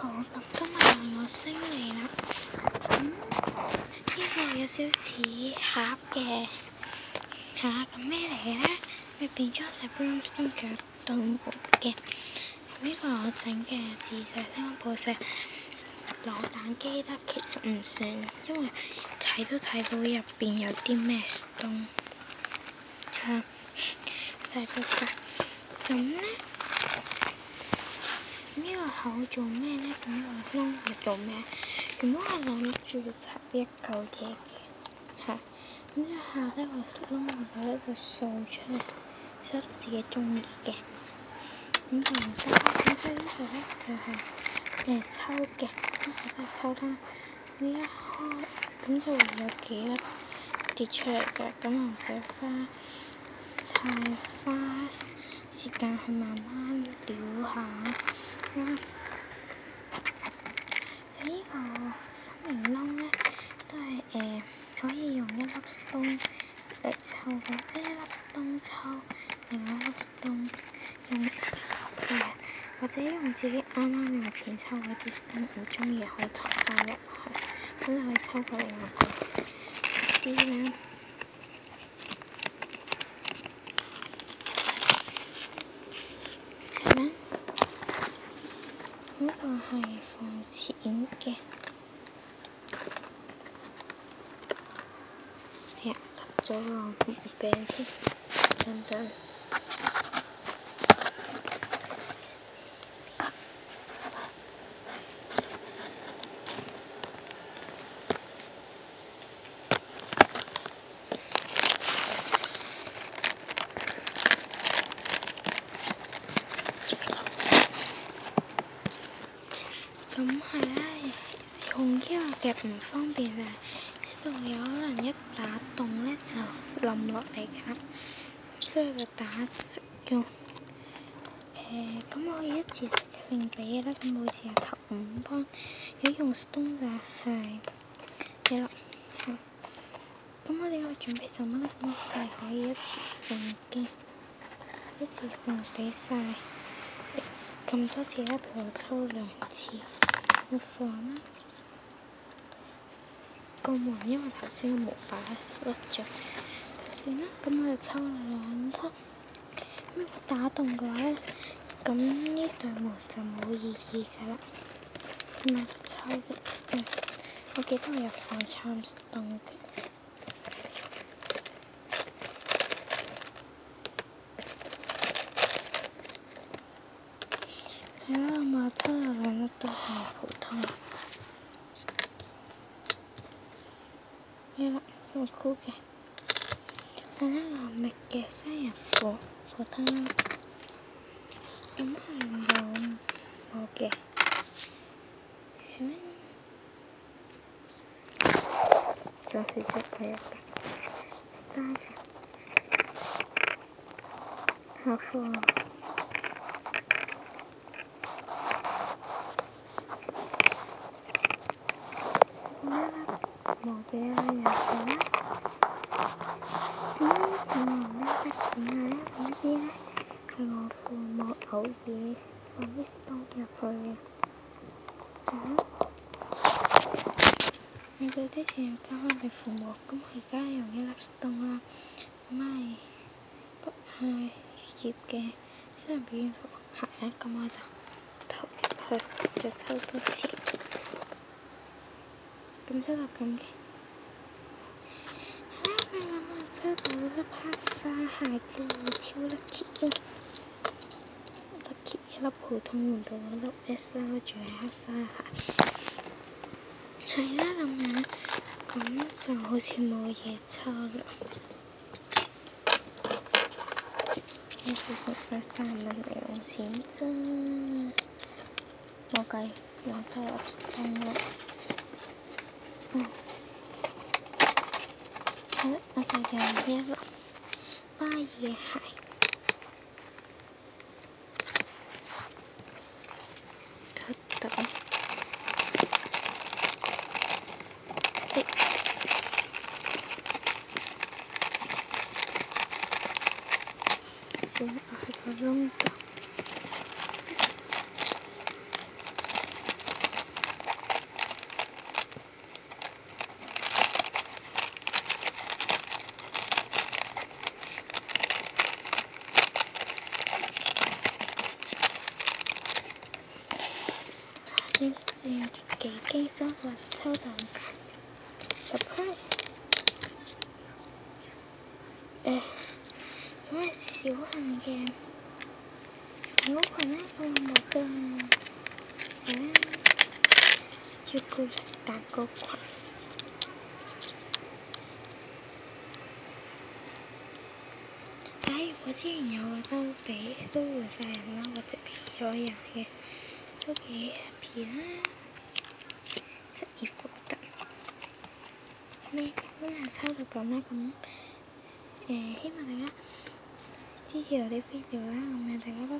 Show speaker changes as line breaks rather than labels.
好，咁今日係我升嚟啦。呢個有少少似盒嘅咁咩嚟嘅咧？裏邊裝晒 brownstone 仲有鍍膜嘅。呢個我整嘅自製星寶石扭蛋機啦，其實唔算，因為睇都睇到入邊有啲咩 stone。就係得晒。咁咧？呢個口做咩咧？咁呢個窿係做咩？原本係諗住插一嚿嘢嘅，咁之後呢個窿嗰度咧就掃出嚟，掃到自己中意嘅。咁就唔得啦。咁所以呢度咧就係抽嘅，呢個都係抽啦。呢一開咁就會有幾粒跌出嚟嘅，咁唔使太花時間去慢慢撩下。呢個心形窿咧都係可以用一粒 stone 嚟抽嘅，即係一粒 stone 抽另外一粒 stone 用或者用自己啱啱用錢抽嗰啲 stone 唔中意可以投翻入去，咁你可以抽過另外啲啦。呢個係放錢嘅，揼咗個木柄添，等等。咁係啦，用呢個夾唔方便啊！呢度有可能一打洞咧就冧落嚟㗎啦，所以就打直用。咁我一次性俾啦，咁每次係投5磅，如果用 stone 就係1粒。咁我哋會準備什麼咧？咁我係可以一次性嘅，一次性俾晒咁多次啦，譬如我抽2次。我放啦，個門因為頭先個模板甩咗，算啦。咁我就抽2粒。如果打洞嘅話咧，咁呢對門就冇意義㗎啦。咁我就抽嘅，我記得我有放charmstone嘅。係啦，我抽2粒都係普通。1粒咁酷嘅。係啦，藍蜜嘅生日褲普通啦。咁係冇嘅。仲係着佢嘅，單嘅。好褲。冇嘅啦，有嘅啦。仲有咩得錢啊？呢啲咧係我父母偶爾放啲 stone 入去嘅。我哋啲錢交翻俾父母，咁佢而家用1粒 stone 啦，咁係不係業嘅生日表演服啦，咁我就投入去，再抽多次，咁抽到咁嘅。好啦，我抽到粒黑沙蟹嘅，超 lucky 一粒普通換到1粒 S 啦，仲係黑沙蟹。係啦，咁就好似冇嘢抽啦。呢次剩翻3蚊嚟用錢啫，冇計，用多粒 stone 咯。好啦，我就用1粒巴爾嘅蟹。先落去個窿度，算幾驚心或抽到 surprise。咁係小型嘅蛋糕群咧，咁我冇㗎。朱古力蛋糕群。我之前有個都換晒人啦，或者變咗人嘅，都幾 happy 啦，失而復得。今日抽到咁啦，咁希望大家支持我啲 video 啦，咁樣大家拜拜。